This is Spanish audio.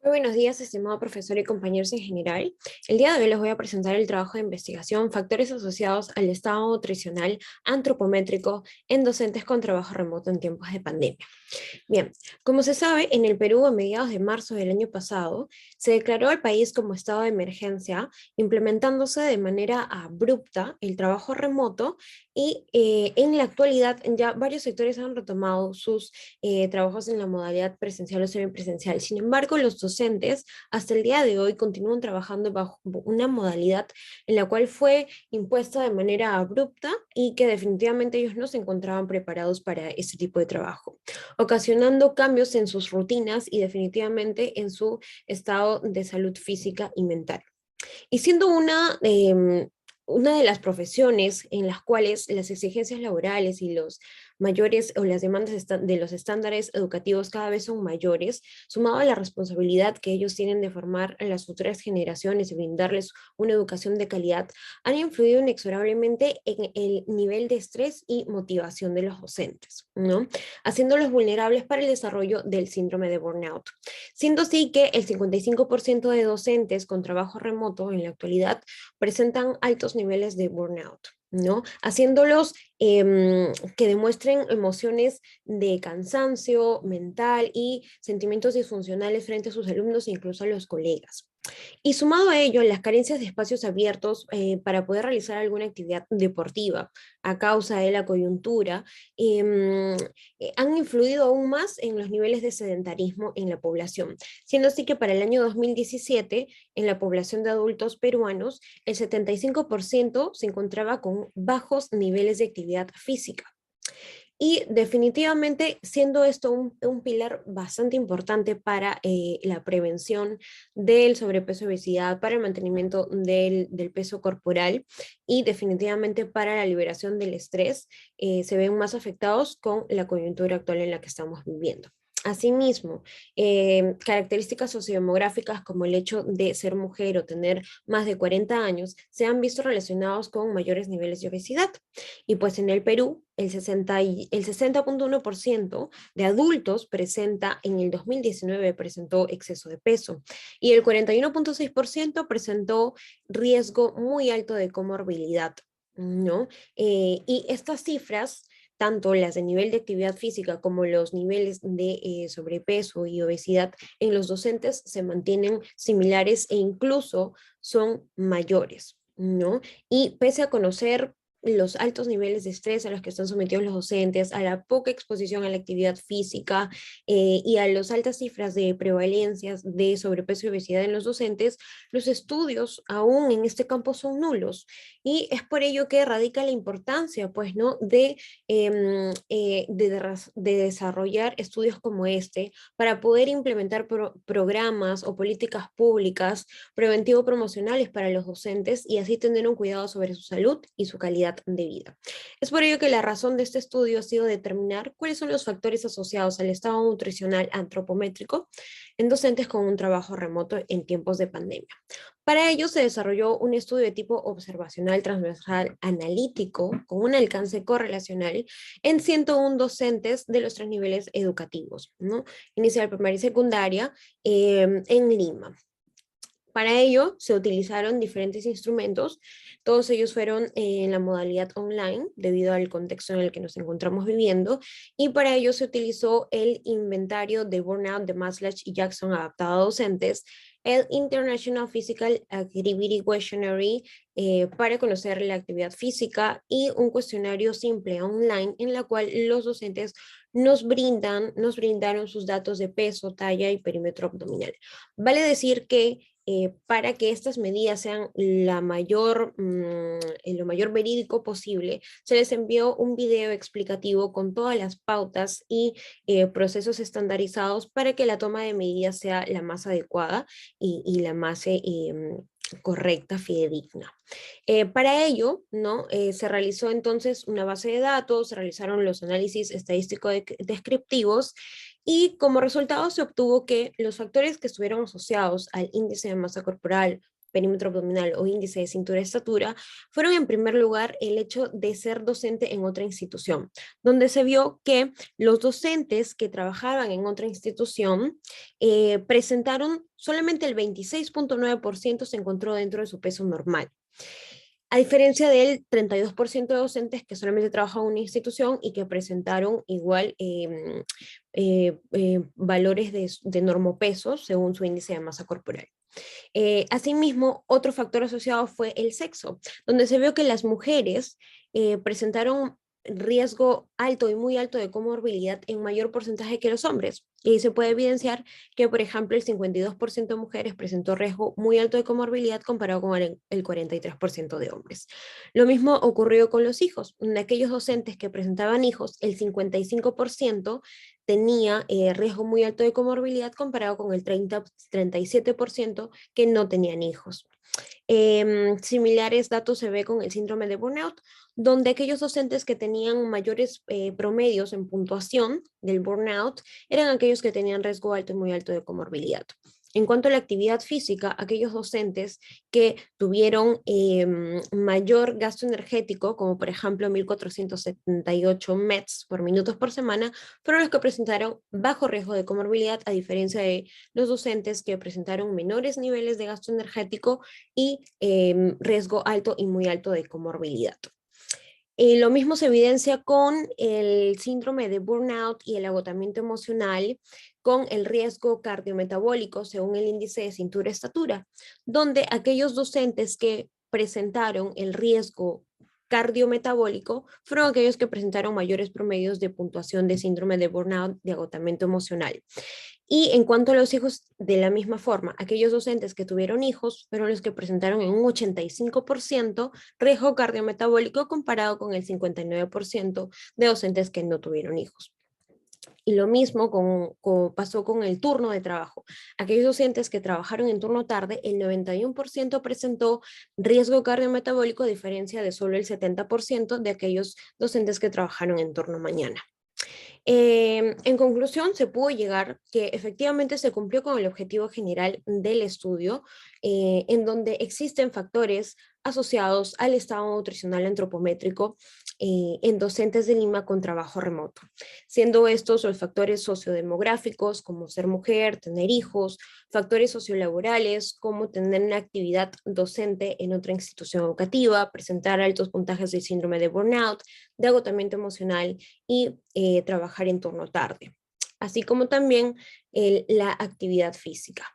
Muy buenos días, estimado profesor y compañeros en general. El día de hoy les voy a presentar el trabajo de investigación Factores asociados al estado nutricional antropométrico en docentes con trabajo remoto en tiempos de pandemia. Bien, como se sabe, en el Perú a mediados de marzo del año pasado se declaró al país como estado de emergencia, implementándose de manera abrupta el trabajo remoto y en la actualidad ya varios sectores han retomado sus trabajos en la modalidad presencial o semipresencial. Sin embargo, los docentes hasta el día de hoy continúan trabajando bajo una modalidad en la cual fue impuesta de manera abrupta y que definitivamente ellos no se encontraban preparados para este tipo de trabajo, ocasionando cambios en sus rutinas y definitivamente en su estado de salud física y mental. Y siendo una de las profesiones en las cuales las exigencias laborales y los mayores o las demandas de los estándares educativos cada vez son mayores, sumado a la responsabilidad que ellos tienen de formar a las futuras generaciones y brindarles una educación de calidad, han influido inexorablemente en el nivel de estrés y motivación de los docentes, ¿no? Haciéndolos vulnerables para el desarrollo del síndrome de burnout. Siendo así que el 55% de docentes con trabajo remoto en la actualidad presentan altos niveles de burnout, ¿no? Haciéndolos que demuestren emociones de cansancio mental y sentimientos disfuncionales frente a sus alumnos e incluso a los colegas. Y sumado a ello, las carencias de espacios abiertos para poder realizar alguna actividad deportiva a causa de la coyuntura han influido aún más en los niveles de sedentarismo en la población, siendo así que para el año 2017, en la población de adultos peruanos, el 75% se encontraba con bajos niveles de actividad física. Y definitivamente siendo esto un pilar bastante importante para la prevención del sobrepeso y obesidad, para el mantenimiento del peso corporal y definitivamente para la liberación del estrés, se ven más afectados con la coyuntura actual en la que estamos viviendo. Asimismo, características sociodemográficas como el hecho de ser mujer o tener más de 40 años se han visto relacionados con mayores niveles de obesidad. Y pues en el Perú, el 60,1% de adultos en el 2019 presentó exceso de peso y el 41,6% presentó riesgo muy alto de comorbilidad, ¿no? Y estas cifras, tanto las de nivel de actividad física como los niveles de sobrepeso y obesidad en los docentes se mantienen similares e incluso son mayores, ¿no? Y pese a conocer los altos niveles de estrés a los que están sometidos los docentes, a la poca exposición a la actividad física y a las altas cifras de prevalencias de sobrepeso y obesidad en los docentes, los estudios aún en este campo son nulos. Y es por ello que radica la importancia, pues, ¿no? De desarrollar estudios como este para poder implementar programas o políticas públicas preventivo-promocionales para los docentes y así tener un cuidado sobre su salud y su calidad de vida. Es por ello que la razón de este estudio ha sido determinar cuáles son los factores asociados al estado nutricional antropométrico en docentes con un trabajo remoto en tiempos de pandemia. Para ello se desarrolló un estudio de tipo observacional transversal analítico con un alcance correlacional en 101 docentes de los tres niveles educativos, ¿no? Inicial, primaria y secundaria, en Lima. Para ello se utilizaron diferentes instrumentos, todos ellos fueron en la modalidad online debido al contexto en el que nos encontramos viviendo y para ello se utilizó el inventario de Burnout de Maslach y Jackson adaptado a docentes, el International Physical Activity Questionnaire para conocer la actividad física y un cuestionario simple online en la cual los docentes nos brindaron sus datos de peso, talla y perímetro abdominal. Vale decir que para que estas medidas sean lo mayor verídico posible, se les envió un video explicativo con todas las pautas y procesos estandarizados para que la toma de medidas sea la más adecuada y la más correcta, fidedigna. Para ello, ¿no? Se realizó entonces una base de datos, se realizaron los análisis estadísticos descriptivos y como resultado se obtuvo que los factores que estuvieron asociados al índice de masa corporal, perímetro abdominal o índice de cintura-estatura, fueron en primer lugar el hecho de ser docente en otra institución, donde se vio que los docentes que trabajaban en otra institución presentaron solamente el 26.9% se encontró dentro de su peso normal. A diferencia del 32% de docentes que solamente trabajan en una institución y que presentaron igual valores de normopeso según su índice de masa corporal. Asimismo, otro factor asociado fue el sexo, donde se vio que las mujeres presentaron riesgo alto y muy alto de comorbilidad en mayor porcentaje que los hombres. Y se puede evidenciar que, por ejemplo, el 52% de mujeres presentó riesgo muy alto de comorbilidad comparado con el 43% de hombres. Lo mismo ocurrió con los hijos. En aquellos docentes que presentaban hijos, el 55% tenía riesgo muy alto de comorbilidad comparado con el 37% que no tenían hijos. Similares datos se ve con el síndrome de burnout, donde aquellos docentes que tenían mayores promedios en puntuación del burnout eran aquellos que tenían riesgo alto y muy alto de comorbilidad. En cuanto a la actividad física, aquellos docentes que tuvieron mayor gasto energético, como por ejemplo 1478 METs por minutos por semana, fueron los que presentaron bajo riesgo de comorbilidad, a diferencia de los docentes que presentaron menores niveles de gasto energético y riesgo alto y muy alto de comorbilidad. Lo mismo se evidencia con el síndrome de burnout y el agotamiento emocional, con el riesgo cardiometabólico según el índice de cintura-estatura, donde aquellos docentes que presentaron el riesgo cardiometabólico fueron aquellos que presentaron mayores promedios de puntuación de síndrome de burnout, de agotamiento emocional. Y en cuanto a los hijos, de la misma forma, aquellos docentes que tuvieron hijos fueron los que presentaron en un 85% riesgo cardiometabólico comparado con el 59% de docentes que no tuvieron hijos. Y lo mismo pasó con el turno de trabajo. Aquellos docentes que trabajaron en turno tarde, el 91% presentó riesgo cardiometabólico, a diferencia de solo el 70% de aquellos docentes que trabajaron en turno mañana. En conclusión, se pudo llegar que efectivamente se cumplió con el objetivo general del estudio, en donde existen factores asociados al estado nutricional antropométrico en docentes de Lima con trabajo remoto, siendo estos los factores sociodemográficos como ser mujer, tener hijos, factores sociolaborales como tener una actividad docente en otra institución educativa, presentar altos puntajes de síndrome de burnout, de agotamiento emocional y trabajar en turno tarde, así como también la actividad física.